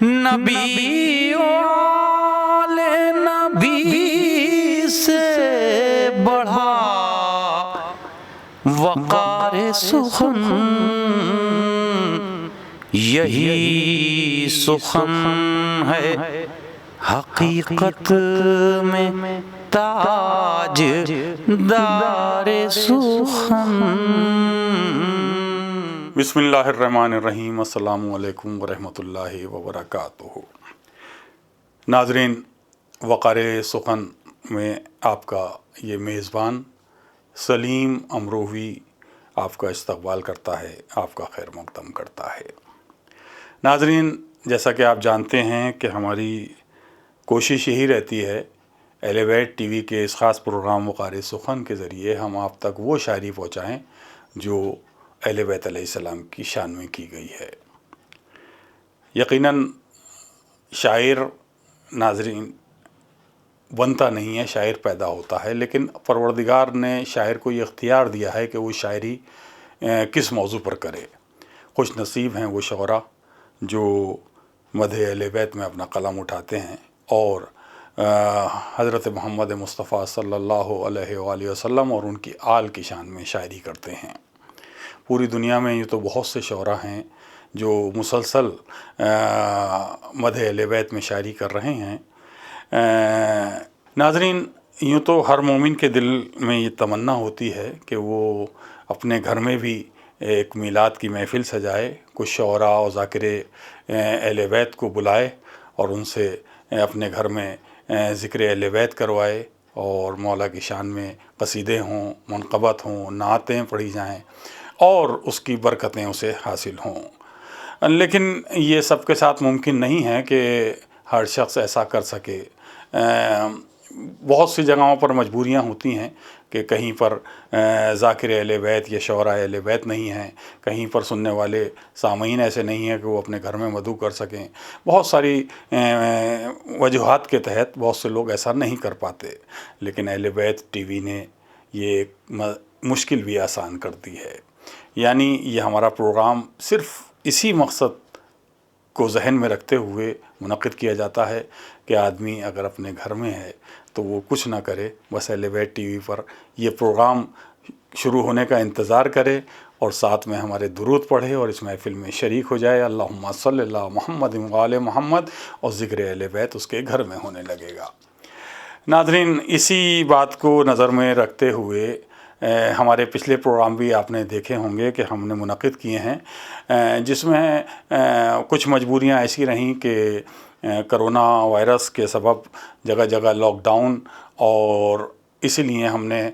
نبی والے نبی سے بڑھا وقار سخن، یہی سخن ہے حقیقت میں تاج دار سخن۔ بسم اللہ الرحمن الرحیم۔ السلام علیکم ورحمۃ اللہ وبرکاتہ۔ ناظرین، وقار سخن میں آپ کا یہ میزبان سلیم امروہی آپ کا استقبال کرتا ہے، آپ کا خیر مقدم کرتا ہے۔ ناظرین، جیسا کہ آپ جانتے ہیں کہ ہماری کوشش یہی رہتی ہے اہل بیت ٹی وی کے اس خاص پروگرام وقار سخن کے ذریعے ہم آپ تک وہ شاعری پہنچائیں جو اہل بیت علیہ السلام کی شان میں کی گئی ہے۔ یقیناً شاعر ناظرین بنتا نہیں ہے، شاعر پیدا ہوتا ہے، لیکن پروردگار نے شاعر کو یہ اختیار دیا ہے کہ وہ شاعری کس موضوع پر کرے۔ خوش نصیب ہیں وہ شعراء جو مدح اہل بیت میں اپنا قلم اٹھاتے ہیں اور حضرت محمد مصطفیٰ صلی اللہ علیہ وآلہ وسلم اور ان کی آل کی شان میں شاعری کرتے ہیں۔ پوری دنیا میں یہ تو بہت سے شعراء ہیں جو مسلسل مدح اہل بیت میں شاعری کر رہے ہیں۔ ناظرین، یوں تو ہر مومن کے دل میں یہ تمنا ہوتی ہے کہ وہ اپنے گھر میں بھی ایک میلاد کی محفل سجائے، کچھ شعراء و ذاکر اہل بیت کو بلائے اور ان سے اپنے گھر میں ذکر اہل بیت کروائے اور مولا کی شان میں قصیدے ہوں، منقبت ہوں، نعتیں پڑھی جائیں اور اس کی برکتیں اسے حاصل ہوں۔ لیکن یہ سب کے ساتھ ممکن نہیں ہے کہ ہر شخص ایسا کر سکے۔ بہت سی جگہوں پر مجبوریاں ہوتی ہیں کہ کہیں پر ذاکر اہل بیت یا شعراء اہل بیت نہیں ہیں، کہیں پر سننے والے سامعین ایسے نہیں ہیں کہ وہ اپنے گھر میں مدعو کر سکیں۔ بہت ساری وجوہات کے تحت بہت سے لوگ ایسا نہیں کر پاتے، لیکن اہل بیت ٹی وی نے یہ ایک مشکل بھی آسان کر دی ہے۔ یعنی یہ ہمارا پروگرام صرف اسی مقصد کو ذہن میں رکھتے ہوئے منعقد کیا جاتا ہے کہ آدمی اگر اپنے گھر میں ہے تو وہ کچھ نہ کرے، بس اہل بیت ٹی وی پر یہ پروگرام شروع ہونے کا انتظار کرے اور ساتھ میں ہمارے درود پڑھے اور اس محفل میں شریک ہو جائے۔ اللہم صلی اللہ محمد وآل محمد، اور ذکر اہل بیت اس کے گھر میں ہونے لگے گا۔ ناظرین، اسی بات کو نظر میں رکھتے ہوئے ہمارے پچھلے پروگرام بھی آپ نے دیکھے ہوں گے کہ ہم نے منعقد کیے ہیں، جس میں کچھ مجبوریاں ایسی رہیں کہ کرونا وائرس کے سبب جگہ جگہ لاک ڈاؤن، اور اسی لیے ہم نے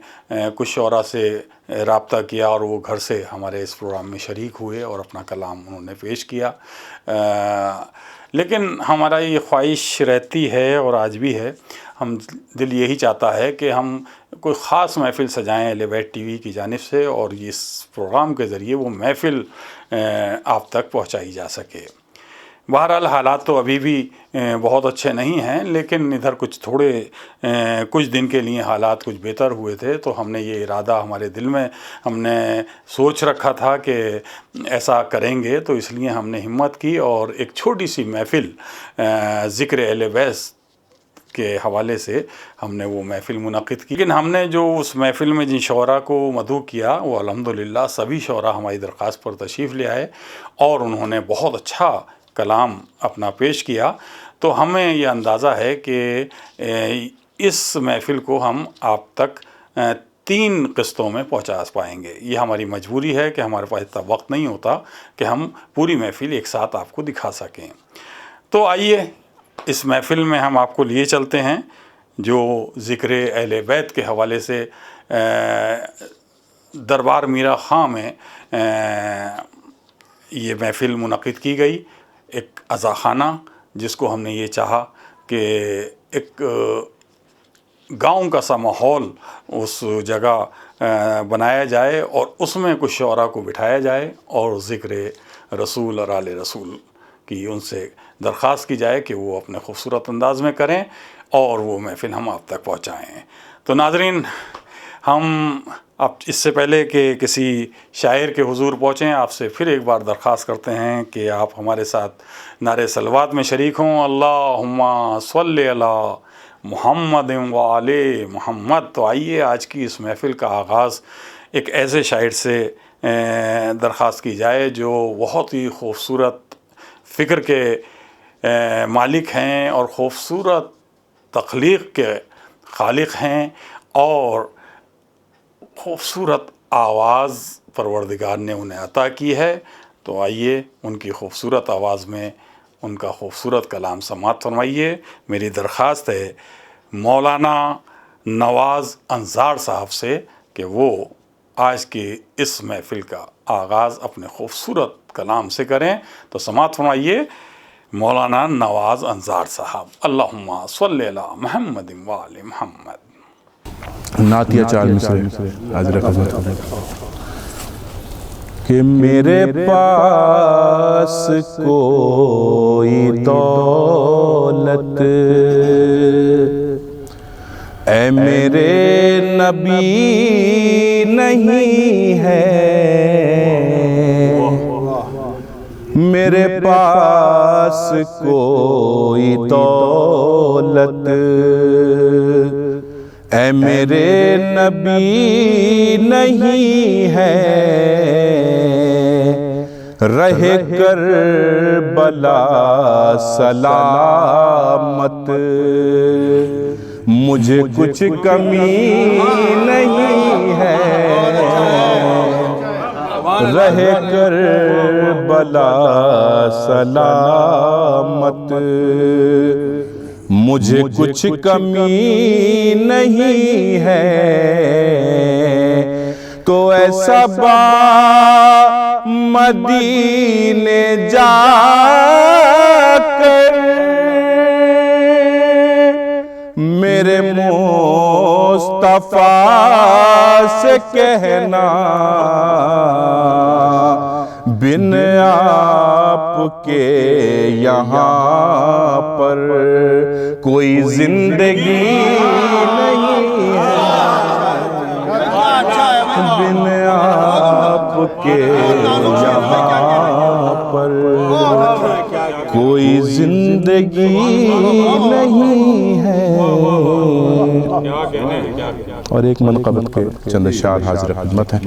کچھ شعراء سے رابطہ کیا اور وہ گھر سے ہمارے اس پروگرام میں شریک ہوئے اور اپنا کلام انہوں نے پیش کیا۔ لیکن ہمارا یہ خواہش رہتی ہے اور آج بھی ہے، ہم دل یہی چاہتا ہے کہ ہم کوئی خاص محفل سجائیں اہل بیت ٹی وی کی جانب سے اور اس پروگرام کے ذریعے وہ محفل آپ تک پہنچائی جا سکے۔ بہرحال حالات تو ابھی بھی بہت اچھے نہیں ہیں، لیکن ادھر کچھ دن کے لیے حالات کچھ بہتر ہوئے تھے، تو ہم نے یہ ارادہ ہمارے دل میں ہم نے سوچ رکھا تھا کہ ایسا کریں گے، تو اس لیے ہم نے ہمت کی اور ایک چھوٹی سی محفل ذکر اہل بیت کے حوالے سے ہم نے وہ محفل منعقد کی۔ لیکن ہم نے جو اس محفل میں جن شعراء کو مدعو کیا وہ الحمدللہ سبھی شعراء ہماری درخواست پر تشریف لے آئے اور انہوں نے بہت اچھا کلام اپنا پیش کیا۔ تو ہمیں یہ اندازہ ہے کہ اس محفل کو ہم آپ تک 3 قسطوں میں پہنچا پائیں گے۔ یہ ہماری مجبوری ہے کہ ہمارے پاس اتنا وقت نہیں ہوتا کہ ہم پوری محفل ایک ساتھ آپ کو دکھا سکیں۔ تو آئیے اس محفل میں ہم آپ کو لیے چلتے ہیں جو ذکر اہل بیت کے حوالے سے دربار میرا خاں میں یہ محفل منعقد کی گئی، ایک عزاخانہ جس کو ہم نے یہ چاہا کہ ایک گاؤں کا سا ماحول اس جگہ بنایا جائے اور اس میں کچھ شعراء کو بٹھایا جائے اور ذکر رسول اور آل رسول کی ان سے درخواست کی جائے کہ وہ اپنے خوبصورت انداز میں کریں اور وہ محفل ہم آپ تک پہنچائیں۔ تو ناظرین، ہم اب اس سے پہلے کہ کسی شاعر کے حضور پہنچیں، آپ سے پھر ایک بار درخواست کرتے ہیں کہ آپ ہمارے ساتھ نعرہ صلوات میں شریک ہوں، اللہم صلی علی محمد و آل محمد۔ تو آئیے آج کی اس محفل کا آغاز ایک ایسے شاعر سے درخواست کی جائے جو بہت ہی خوبصورت فکر کے مالک ہیں اور خوبصورت تخلیق کے خالق ہیں، اور خوبصورت آواز پروردگار نے انہیں عطا کی ہے۔ تو آئیے ان کی خوبصورت آواز میں ان کا خوبصورت کلام سماعت فرمائیے۔ میری درخواست ہے مولانا نواز انصار صاحب سے کہ وہ آج کی اس محفل کا آغاز اپنے خوبصورت کلام سے کریں، تو سماعت فرمائیے مولانا نواز انصار صاحب۔ اللہم صلی علی محمد و آل محمد۔ نعتیہ چار مصرے حاضر خدمت کہ میرے پاس کوئی دولت اے میرے نبی نہیں ہے، میرے پاس کوئی دولت اے میرے نبی نہیں ہے، رہے کربلا سلامت مجھے کچھ کمی نہیں ہے، رہے کربلا سلامت مجھے کچھ کمی نہیں ہے، تو ایسا با مدینے جا کر میرے مصطفیٰ سے کہنا بن آپ کے یہاں پر کوئی زندگی نہیں ہے، بن آپ کے یہاں پر کوئی زندگی نہیں ہے۔ اور ایک منقبت کے چند اشعار حاضر خدمت ہیں،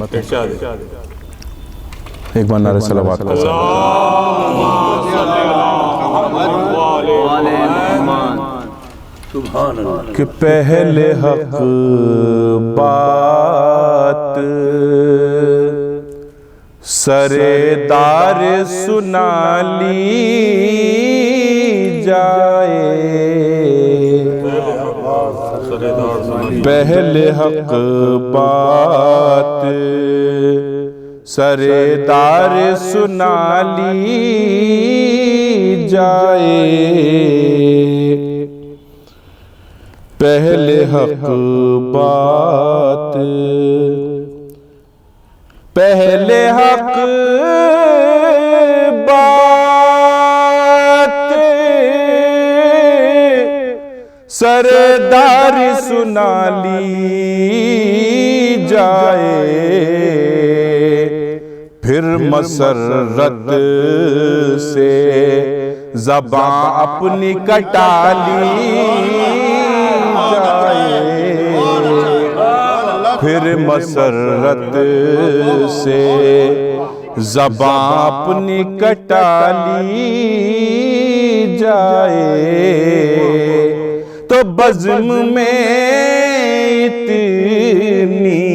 ایک بار نعرہ صلوات کا کہ پہلے حق بات سردار سنا لی جائے، پہلے حق بات سردار سنا لی جائے، پہلے حق بات پہلے حق بات سردار سنا لی جائے، پھر مسرت سے زبان اپنی کٹا لی جائے، پھر مسرت سے زبان اپنی کٹا لی جائے، تو بزم میں اتنی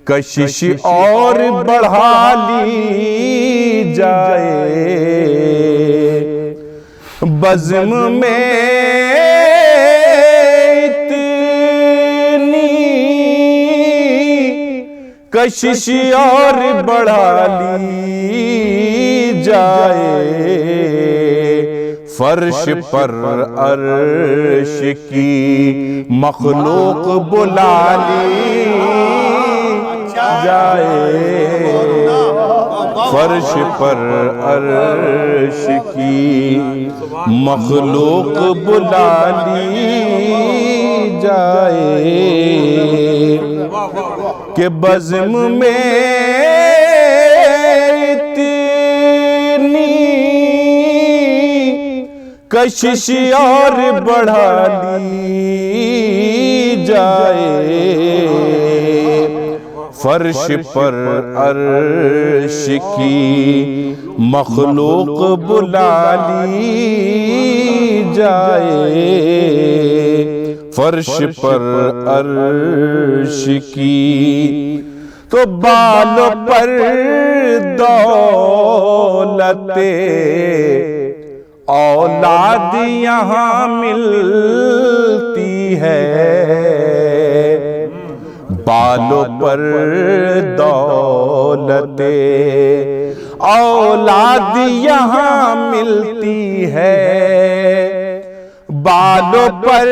کشش اور بڑھا لی جائے، بزم میں اتنی کشش اور بڑھا لی جائے، فرش پر عرش کی مخلوق بلا لی جائے، فرش پر عرش کی مخلوق بلا لی جائے، کہ بزم میں اتنی کشش اور بڑھا لی جائے، فرش پر عرش کی مخلوق بلا لی جائے، فرش پر عرش کی تو بالوں پر دولت اولاد یہاں ملتی ہے، بالوں پر دولت اولاد یہاں ملتی ہے، بالوں پر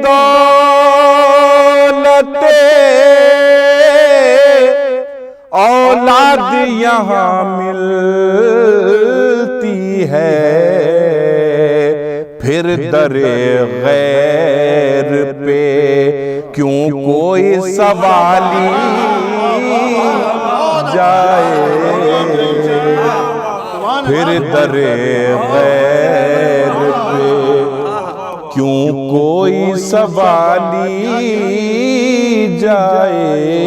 دولت اولاد یہاں ملتی ہے، پھر در غیر پہ کیوں کوئی سوالی جائے، پھر در غیر پہ کیوں کوئی سوالی جائے۔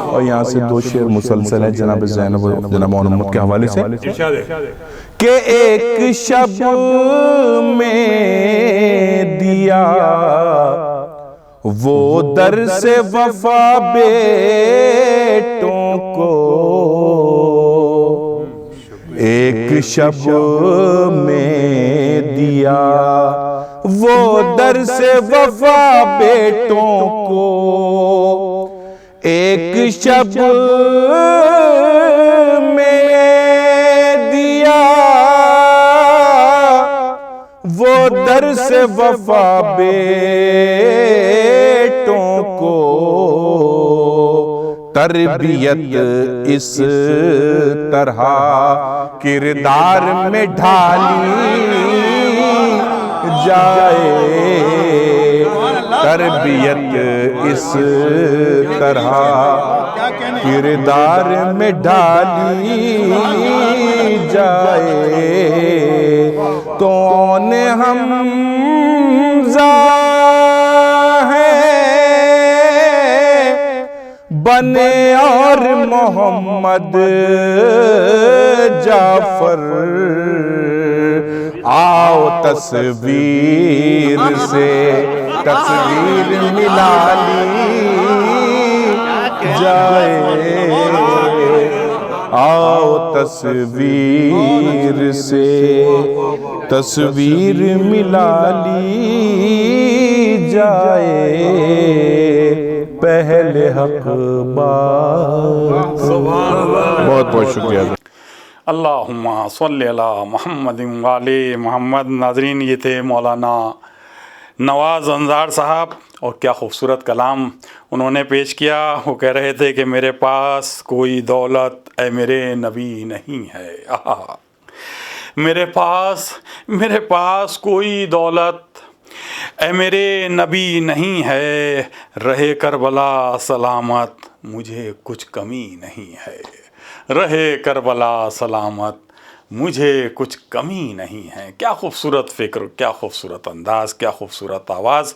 اور یہاں سے دو شعر مسلسل ہیں جناب زینب و جناب محمد کے حوالے سے، کہ ایک شب میں دیا وہ در سے وفا بیٹوں کو، ایک شب میں دیا وہ در سے وفا بیٹوں کو، ایک شب میں دیا وہ در سے وفا بیٹوں کو، تربیت اس طرح کردار میں ڈھالی جائے، تربیت اس طرح کردار میں ڈھالی جائے، تو حمزہ بنے اور محمد جعفر، آؤ تصویر سے تصویر ملا لی جائے، آؤ تصویر سے تصویر ملا لی جائے، پہلے حق بات۔ بہت بہت شکریہ۔ اللہم صلی علی محمد وعلی محمد۔ ناظرین، یہ تھے مولانا نواز انصار صاحب، اور کیا خوبصورت کلام انہوں نے پیش کیا۔ وہ کہہ رہے تھے کہ میرے پاس کوئی دولت اے میرے نبی نہیں ہے، میرے پاس کوئی دولت اے میرے نبی نہیں ہے، رہے کربلا سلامت مجھے کچھ کمی نہیں ہے، رہے کربلا سلامت مجھے کچھ کمی نہیں ہے۔ کیا خوبصورت فکر، کیا خوبصورت انداز، کیا خوبصورت آواز۔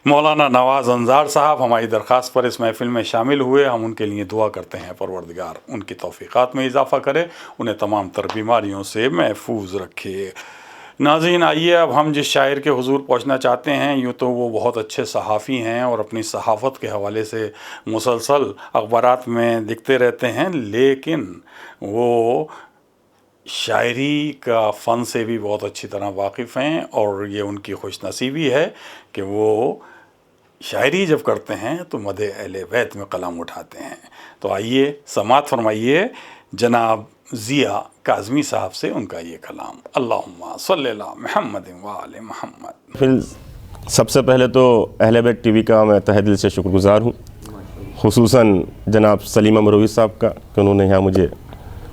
مولانا نواز انصار صاحب ہماری درخواست پر اس محفل میں شامل ہوئے، ہم ان کے لیے دعا کرتے ہیں پروردگار ان کی توفیقات میں اضافہ کرے، انہیں تمام تر بیماریوں سے محفوظ رکھے۔ ناظرین، آئیے اب ہم جس شاعر کے حضور پہنچنا چاہتے ہیں، یوں تو وہ بہت اچھے صحافی ہیں اور اپنی صحافت کے حوالے سے مسلسل اخبارات میں دکھتے رہتے ہیں، لیکن وہ شاعری کا فن سے بھی بہت اچھی طرح واقف ہیں، اور یہ ان کی خوش نصیبی ہے کہ وہ شاعری جب کرتے ہیں تو مدح اہل بیت میں قلم اٹھاتے ہیں۔ تو آئیے سماعت فرمائیے جناب ضیاء کاظمی صاحب سے ان کا یہ کلام۔ اللہم صلی علی محمد وآل محمد۔ سب سے پہلے تو اہل بیت ٹی وی کا میں تہہ دل سے شکر گزار ہوں، خصوصاً جناب سلیم امروی صاحب کا کہ انہوں نے یہاں مجھے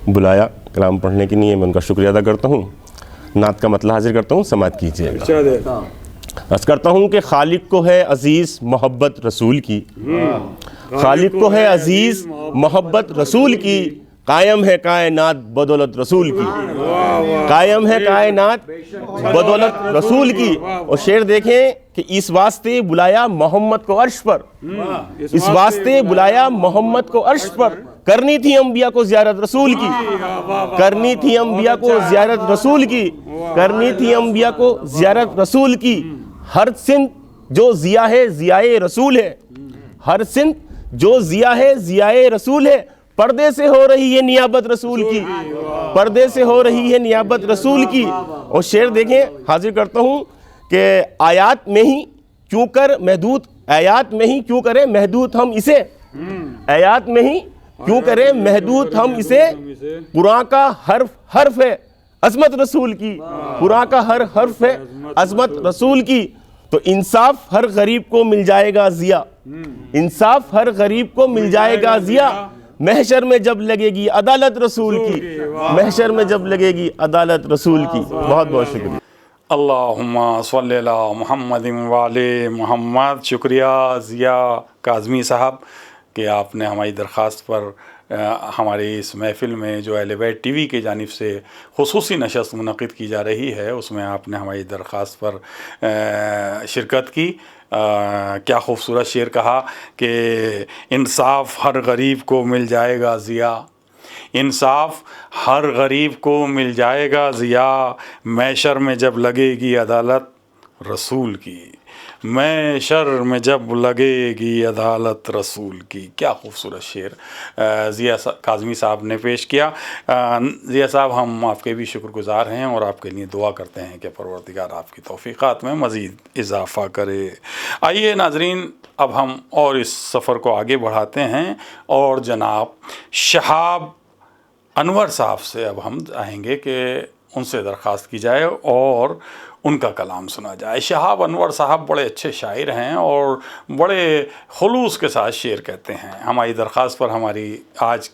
بلایا کلام پڑھنے کے لیے، میں ان کا شکریہ ادا کرتا ہوں۔ نعت کا مطلع حاضر کرتا ہوں، سماعت کیجیے گا۔ عرض کرتا ہوں کہ خالق کو ہے عزیز محبت رسول کی، خالق کو ہے عزیز محبت رسول کی، قائم ہے کائنات بدولت رسول کی، قائم ہے کائنات بدولت رسول کی۔ اور شعر دیکھیں کہ اس واسطے بلایا محمد کو عرش پر، اس واسطے بلایا محمد کو عرش پر، کرنی تھی انبیاء کو زیارت رسول کی، کرنی تھی انبیاء کو زیارت رسول کی، کرنی تھی انبیاء کو زیارت رسول کی۔ ہر سمت جو ضیاء ہے ضیاء رسول ہے، ہر سمت جو ضیاء ہے ضیاء رسول ہے، پردے سے ہو رہی ہے نیابت رسول کی، پردے سے ہو رہی ہے نیابت رسول کی۔ اور شعر دیکھیں، حاضر کرتا ہوں کہ آیات میں ہی کیوں کر محدود، آیات میں ہی کیوں کریں محدود ہم اسے، آیات میں ہی کیوں کریں محدود ہم اسے، قرآن کا حرف حرف ہے عظمت رسول کی، قرآن کا ہر حرف ہے عظمت رسول کی۔ تو انصاف ہر غریب کو مل جائے گا ضیاء، انصاف ہر غریب کو مل جائے گا ضیاء، محشر میں جب لگے گی عدالت رسول کی، محشر میں جب لگے گی عدالت رسول کی۔ بہت بہت شکریہ۔ اللہم صلی علی محمد وعلی محمد۔ شکریہ ضیاء کاظمی صاحب کہ آپ نے ہماری درخواست پر ہماری اس محفل میں جو اہل بیت ٹی وی کی جانب سے خصوصی نشست منعقد کی جا رہی ہے اس میں آپ نے ہماری درخواست پر شرکت کی۔ کیا خوبصورت شعر کہا کہ انصاف ہر غریب کو مل جائے گا ضیاء، انصاف ہر غریب کو مل جائے گا ضیاء، محشر میں جب لگے گی عدالت رسول کی، محشر میں جب لگے گی عدالت رسول کی۔ کیا خوبصورت شعر ضیاء کاظمی صاحب نے پیش کیا۔ ضیاء صاحب ہم آپ کے بھی شکر گزار ہیں اور آپ کے لیے دعا کرتے ہیں کہ پروردگار آپ کی توفیقات میں مزید اضافہ کرے۔ آئیے ناظرین، اب ہم اور اس سفر کو آگے بڑھاتے ہیں اور جناب شہاب انور صاحب سے اب ہم چاہیں گے کہ ان سے درخواست کی جائے اور ان کا کلام سنا جائے۔ شہاب انور صاحب بڑے اچھے شاعر ہیں اور بڑے خلوص کے ساتھ شعر کہتے ہیں۔ ہماری درخواست پر ہماری آج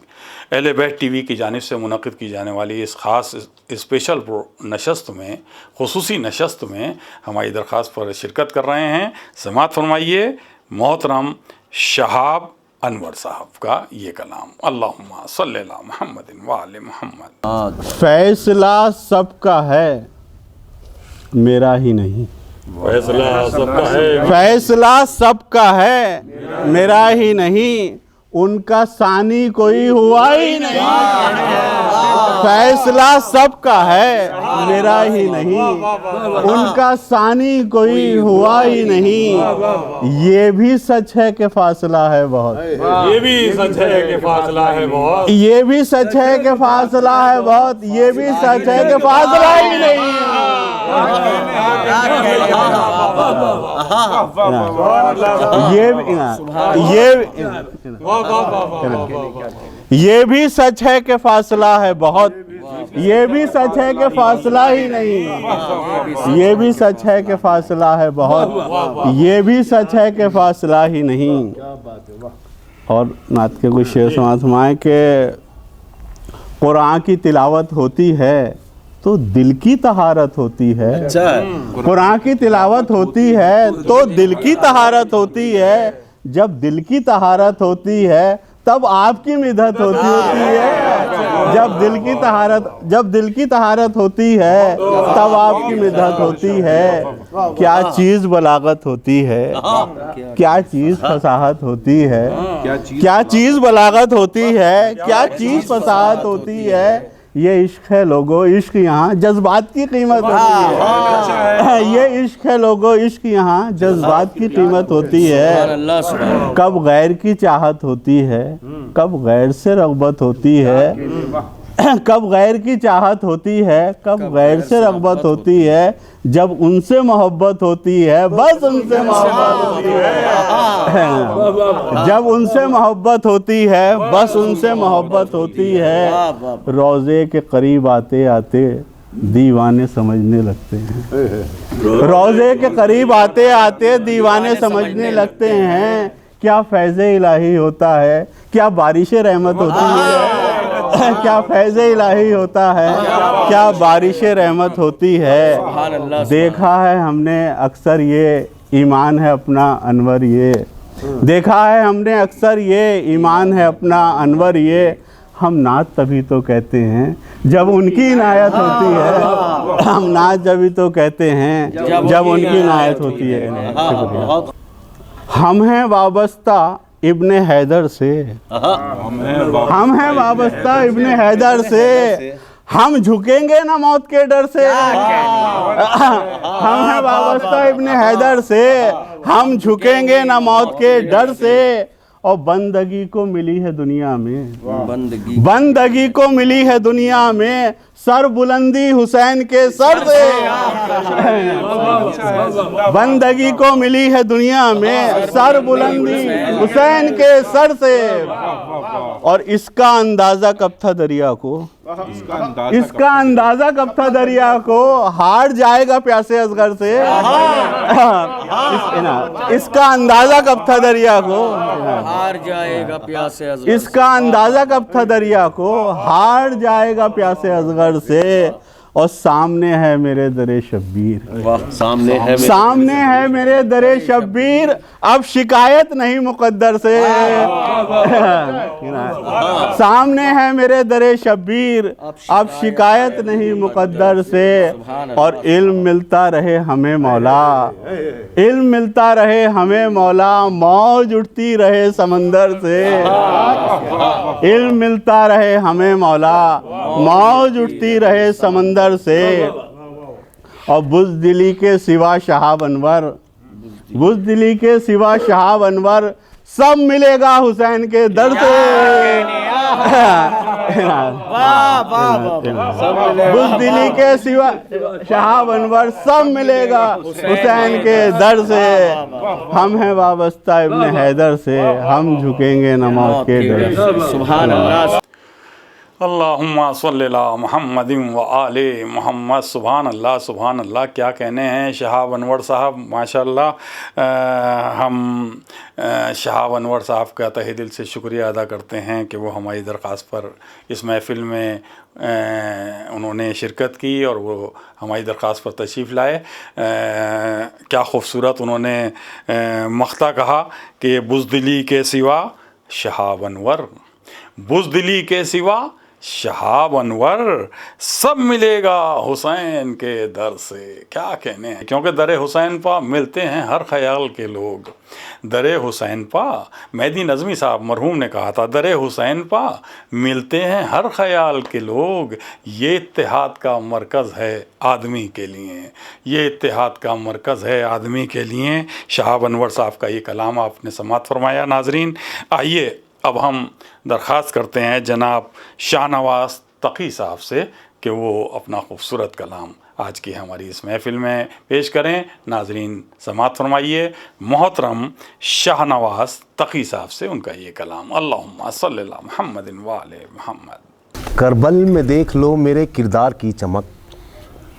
اہل بیت ٹی وی کی جانب سے منعقد کی جانے والی اس خاص اسپیشل نشست میں، خصوصی نشست میں ہماری درخواست پر شرکت کر رہے ہیں۔ سماعت فرمائیے محترم شہاب انور صاحب کا یہ کلام۔ اللہم صلی علی محمد وعلی محمد۔ فیصلہ سب کا ہے میرا ہی نہیں، فیصلہ سب کا ہے، فیصلہ سب کا ہے میرا ہی نہیں، ان کا ثانی کوئی ہوا ہی نہیں۔ فیصلہ سب کا ہے میرا ہی نہیں، ان کا ثانی کوئی ہوا ہی نہیں۔ یہ بھی سچ ہے کہ فاصلہ ہے بہت، یہ بھی سچ ہے کہ فاصلہ ہے بہت، یہ بھی سچ ہے کہ فاصلہ ہے بہت، یہ بھی سچ ہے کہ فاصلہ ہی نہیں۔ یہ بھی سچ ہے کہ فاصلہ ہے بہت، یہ بھی سچ ہے کہ فاصلہ ہی نہیں، یہ بھی سچ ہے کہ فاصلہ ہے بہت، یہ بھی سچ ہے کہ فاصلہ ہی نہیں۔ اور نعت کے کچھ شعر سماعت فرمائیں کہ قرآن کی تلاوت ہوتی ہے تو دل کی طہارت ہوتی ہے، قرآن کی تلاوت ہوتی ہے تو دل کی طہارت ہوتی ہے، جب دل کی طہارت ہوتی ہے تب آپ کی مدحت ہوتی ہے، جب دل کی طہارت ہوتی ہے تب آپ کی مدحت ہوتی ہے۔ کیا چیز بلاغت ہوتی ہے، کیا چیز فصاحت ہوتی ہے، کیا چیز بلاغت ہوتی ہے، کیا چیز فصاحت ہوتی ہے۔ یہ عشق ہے لوگو، عشق یہاں جذبات کی قیمت ہوتی ہے، یہ عشق ہے لوگو، عشق یہاں جذبات کی قیمت ہوتی ہے۔ کب غیر کی چاہت ہوتی ہے، کب غیر سے رغبت ہوتی ہے، کب غیر کی چاہت ہوتی ہے، کب غیر سے رغبت ہوتی ہے، جب ان سے محبت ہوتی ہے بس ان سے محبت ہوتی ہے، جب ان سے محبت ہوتی ہے بس ان سے محبت ہوتی ہے۔ روضے کے قریب آتے آتے دیوانے سمجھنے لگتے ہیں، روضے کے قریب آتے آتے دیوانے سمجھنے لگتے ہیں۔ کیا فیض الہی ہوتا ہے، کیا بارش رحمت ہوتی ہے، کیا فیض الہی ہوتا ہے، کیا بارش رحمت ہوتی ہے۔ دیکھا ہے ہم نے اکثر یہ ایمان ہے اپنا انور یہ، دیکھا ہے ہم نے اکثر یہ ایمان ہے اپنا انور یہ، ہم نعت تبھی تو کہتے ہیں جب ان کی عنایت ہوتی ہے، ہم نعت جبھی تو کہتے ہیں جب ان کی عنایت ہوتی ہے۔ شکریہ۔ ہم ہیں وابستہ ابن حیدر سے، ہم ہیں وابستہ ابن حیدر سے، ہم جھکیں گے نہ موت کے ڈر سے، ہم ہیں وابستہ ابن حیدر سے، ہم جھکیں گے نہ موت کے ڈر سے، اور بندگی کو ملی ہے دنیا میں، بندگی کو ملی ہے دنیا میں، سر بلندی حسین کے سر سے، بندگی کو ملی ہے دنیا میں، سر بلندی حسین کے سر سے، اور اس کا اندازہ کب تھا دریا کو، اس کا اندازہ کب تھا دریا کو، ہار جائے گا پیاسے اصغر سے، اس کا اندازہ کب تھا دریا کو، ہار جائے گا پیاسے اصغر، اس کا اندازہ کب تھا دریا کو، ہار جائے گا پیاسے اصغر سے، اور سامنے ہے میرے در شبیر، سامنے ہے سامنے ہے میرے در شبیر، اب شکایت نہیں مقدر سے، سامنے ہے میرے در شبیر، اب شکایت نہیں مقدر سے، اور علم ملتا رہے ہمیں مولا، علم ملتا رہے ہمیں مولا، موج اٹھتی رہے سمندر سے، علم ملتا رہے ہمیں مولا، موج اٹھتی رہے سمندر سے، اور بزدلی کے سوا شہاب انور، بزدلی کے سوا شہاب انور، سب ملے گا حسین کے در سے، بزدلی کے سوا شہاب انور، سب ملے گا حسین کے در سے، ہم ہیں وابستہ ابن حیدر سے، ہم جھکیں گے نہ موت کے ڈر سے۔ سبحان اللہ۔ اللہم صلی اللہ محمد و آل محمد۔ سبحان اللہ سبحان اللہ، کیا کہنے ہیں شہاب انور صاحب، ماشاءاللہ۔ ہم شہاب انور صاحب کا تہہ دل سے شکریہ ادا کرتے ہیں کہ وہ ہماری درخواست پر اس محفل میں انہوں نے شرکت کی اور وہ ہماری درخواست پر تشریف لائے۔ کیا خوبصورت انہوں نے مقطع کہا کہ بزدلی کے سوا شہاب انور، بزدلی کے سوا شہاب انور، سب ملے گا حسین کے در سے۔ کیا کہنے ہیں، کیونکہ در حسین پا ملتے ہیں ہر خیال کے لوگ، در حسین پا، مہدی نظمی صاحب مرحوم نے کہا تھا، در حسین پا ملتے ہیں ہر خیال کے لوگ، یہ اتحاد کا مرکز ہے آدمی کے لیے، یہ اتحاد کا مرکز ہے آدمی کے لیے۔ شہاب انور صاحب کا یہ کلام آپ نے سماعت فرمایا۔ ناظرین، آئیے اب ہم درخواست کرتے ہیں جناب شاہ نواز تقی صاحب سے کہ وہ اپنا خوبصورت کلام آج کی ہماری اس محفل میں پیش کریں۔ ناظرین سماعت فرمائیے محترم شاہ نواز تقی صاحب سے ان کا یہ کلام۔ اللہم صلی اللہ محمد و آل محمد۔ کربل میں دیکھ لو میرے کردار کی چمک،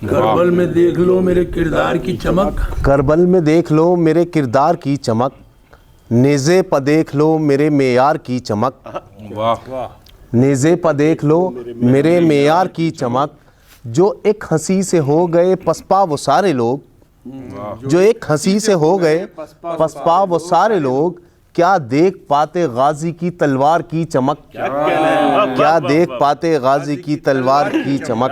کربل میں دیکھ لو میرے کردار کی چمک، کربل میں دیکھ لو میرے کردار کی چمک، نیزے پہ دیکھ لو میرے معیار کی چمک، نیزے پہ دیکھ لو میرے معیار کی چمک، جو ایک ہنسی سے ہو گئے پسپا وہ سارے لوگ، جو ایک ہنسی سے ہو گئے پسپا وہ سارے لوگ، کیا دیکھ پاتے غازی کی تلوار کی چمک، کیا دیکھ پاتے غازی کی تلوار کی چمک۔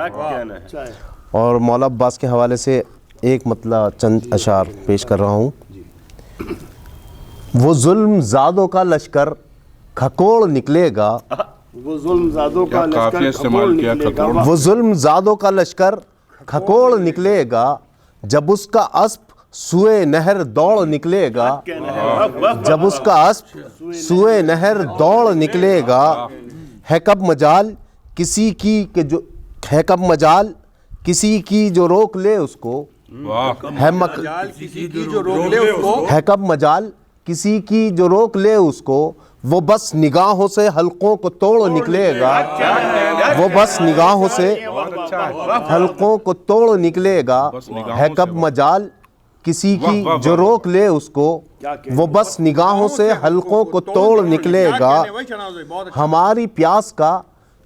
اور مولا عباس کے حوالے سے ایک مطلب چند اشعار پیش کر رہا ہوں۔ وہ ظلم زادوں کا لشکر کھکوڑ نکلے گا، وہ ظلم زادوں کا لشکر استعمال کیا کھکوڑ، وہ ظلم زادوں کا لشکر کھکوڑ نکلے گا، جب اس کا اسپ سوئے نہر دوڑ نکلے گا، جب اس کا اسپ سوئے نہر دوڑ نکلے گا، ہے کب مجال کسی کی کہ جو ہے کب مجال کسی کی جو روک لے اس کو، ہے کب مجال کسی کی جو روک لے اس کو، وہ بس نگاہوں سے حلقوں کو توڑ نکلے گا، وہ بس نگاہوں سے حلقوں کو توڑ نکلے گا، ہے کب مجال کسی کی جو روک لے اس کو، وہ بس نگاہوں سے حلقوں کو توڑ نکلے گا، ہماری پیاس کا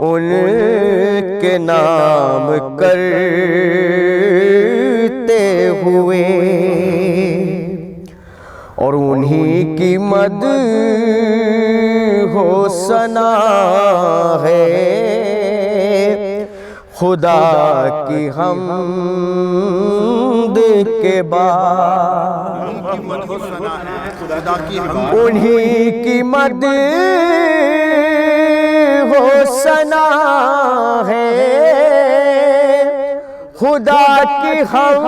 ان کے نام کرتے ہوئے اور انہی کی مدح و ثنا ہے خدا کی حمد کے بعد انہی کی مدح و ثنا ہے خدا کی حمد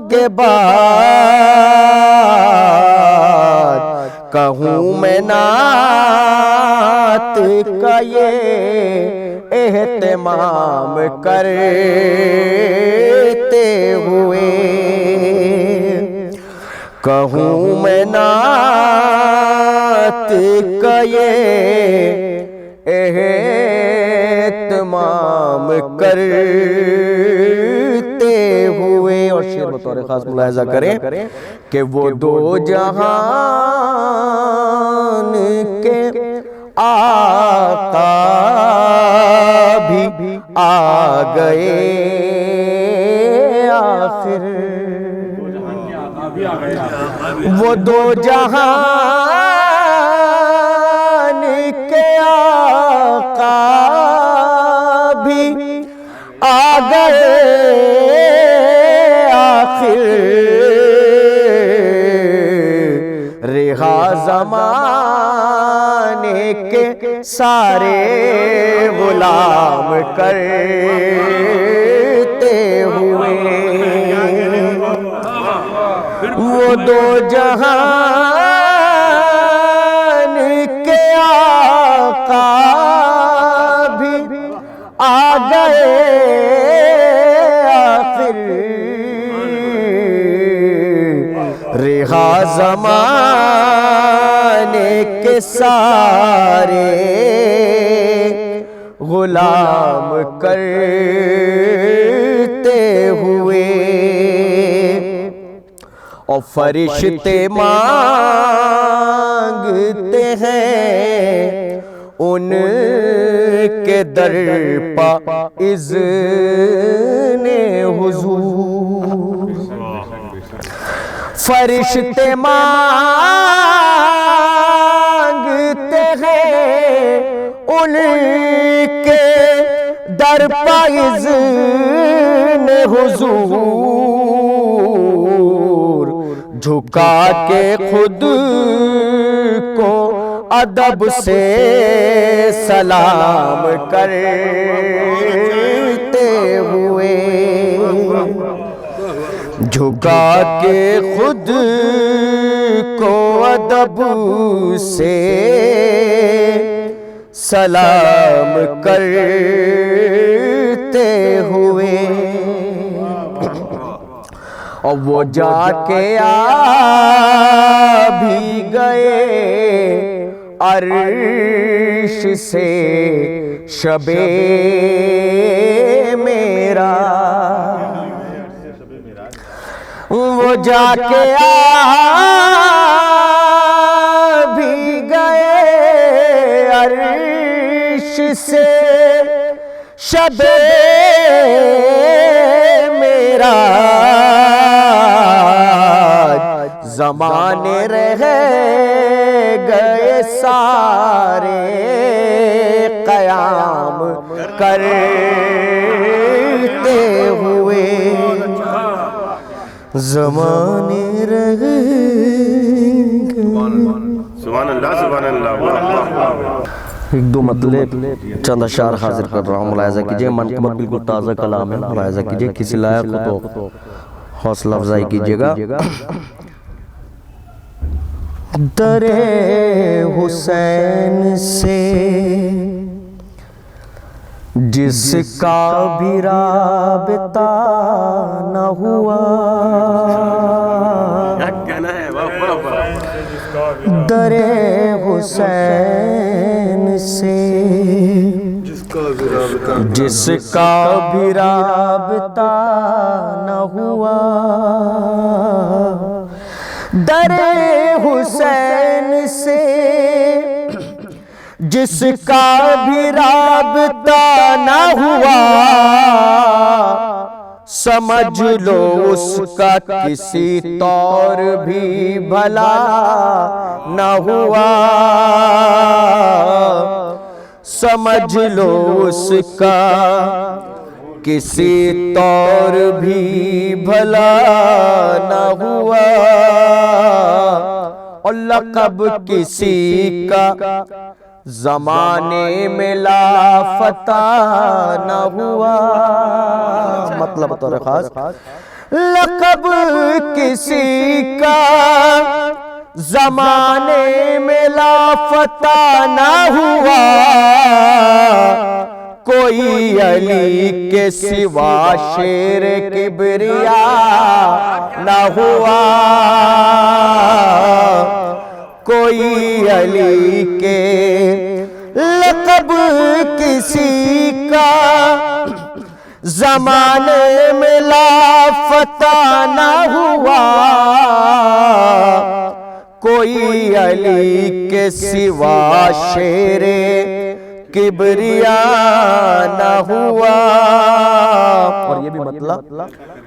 کے بعد کہوں میں نعت کا یہ اہتمام کرتے ہوئے کہوں میں نعت کا یہ اہتمام کرتے ہوئے اور شعر بطور خاص ملاحظہ کریں کہ وہ دو جہان کے آقا بھی آ گئے آخر وہ دو جہان کے آقا بھی آ گئے آخر رہا زمانے کے سارے غلام کرتے ہوئے وہ دو جہان کے آقا بھی آ گئے آخر رہا زمانے کے سارے غلام کرتے ہوئے اور فرشتے مانگتے ہیں ان کے در پا اذن حضور فرشتے مانگتے ہیں ان کے در پا اذن حضور جھکا کے خود کو ادب سے سلام کرتے ہوئے جھکا کے خود کو ادب سے سلام کرتے ہوئے اور وہ جا کے آ بھی گئے عرش سے شب میرا وہ جا کے آ بھی گئے عرش سے شب میرا زمانے رہ گئے سارے قیام کرتے ہوئے زمانے رہ گئے سبحان اللہ سبحان اللہ ایک دو مطلب چند اشعار حاضر کر رہا ہوں ملاحظہ کیجئے منقبت بالکل تازہ کلام ہے ملاحظہ کیجئے کسی لائق ہو تو حوصلہ افزائی کیجئے گا در حسین سے جس کا بھی رابطہ نہ ہوا در حسین سے جس کا بھی رابطہ نہ ہوا در حسین سے جس کا بھی رابطہ نہ ہوا سمجھ لو اس کا کسی طور بھی بھلا نہ ہوا، سمجھ لو اس کا کسی طور بھی بھلا نہ ہوا، اور لقب کسی کا زمانے میں لافتہ نہ ہوا، مطلب طور خاص لقب کسی کا زمانے میں لافتہ نہ ہوا، کوئی علی کے سوا شیر کبریا نہ ہوا، کوئی علی کے لقب کسی کا زمانے میں لافتہ نہ ہوا، کوئی علی کے سوا شیر کبریا نہ ہوا۔ اور یہ بھی مطلب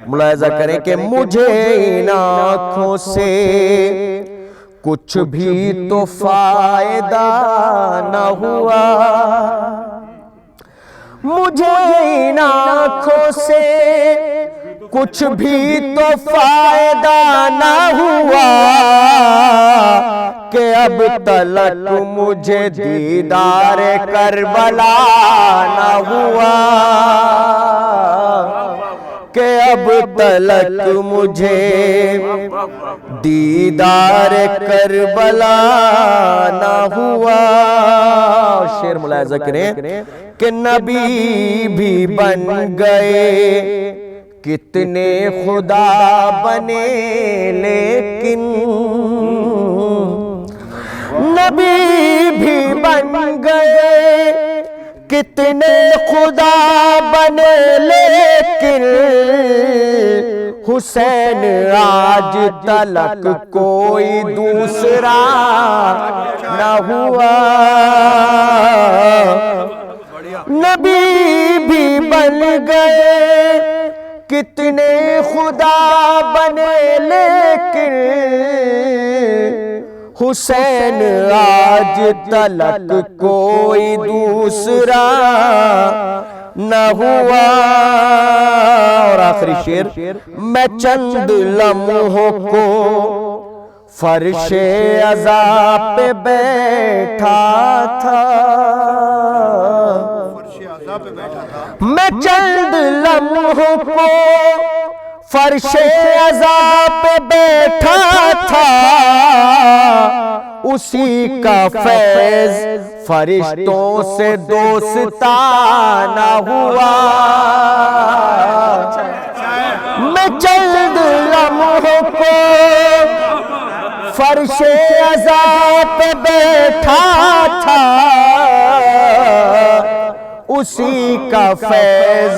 ملاحظہ کریں کہ مجھے ان آنکھوں سے کچھ بھی تو فائدہ نہ ہوا، مجھے ان آنکھوں سے کچھ بھی تو فائدہ نہ ہوا، کہ اب تلک مجھے دیدار کربلا نہ ہوا، کہ اب تلک مجھے دیدار کربلا نہ ہوا۔ شعر ملاحظہ کریں کہ نبی بھی بن گئے کتنے خدا بنے، لیکن نبی بھی بن گئے کتنے خدا بنے، لیکن حسین آج تلک کوئی دوسرا نہ ہوا، نبی بھی بن گئے کتنے خدا بنے، لیکن حسین آج تلک کوئی دوسرا نہ ہوا۔ اور آخری شعر، میں چند لمحوں کو فرش عزا پہ بیٹھا تھا، میں چند لمحوں کو فرش عزا پہ بیٹھا تھا، اسی کا فیض فرشتوں سے دوستانہ ہوا، میں چند لمحوں کو فرش عزا پہ بیٹھا تھا، اسی کا فیض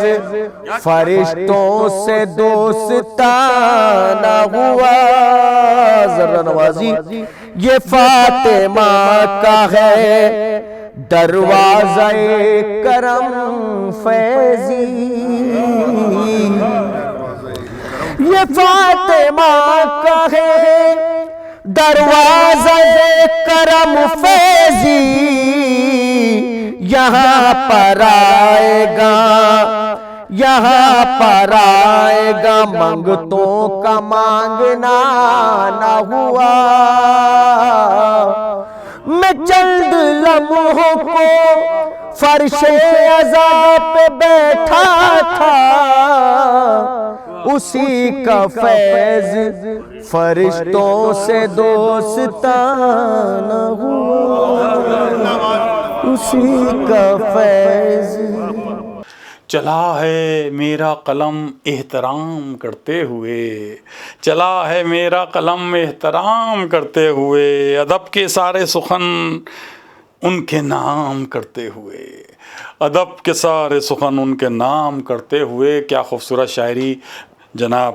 فرشتوں سے دوستانہ ہوا۔ ذرا نوازی، یہ فاطمہ کا ہے دروازہ کرم فیضی، یہ فاطمہ کا ہے دروازہ کرم فیضی، یہاں پر آئے گا، یہاں پر آئے گا منگتوں کا مانگنا نہ ہوا، میں چند لمحوں کو فرش عزا پہ بیٹھا تھا، اسی کا فیض فرشتوں سے دوستانہ ہوا، اسی کا فیض۔ چلا ہے میرا قلم احترام کرتے ہوئے، چلا ہے میرا قلم احترام کرتے ہوئے، ادب کے سارے سخن ان کے نام کرتے ہوئے، ادب کے سارے سخن ان کے نام کرتے ہوئے۔ کیا خوبصورت شاعری جناب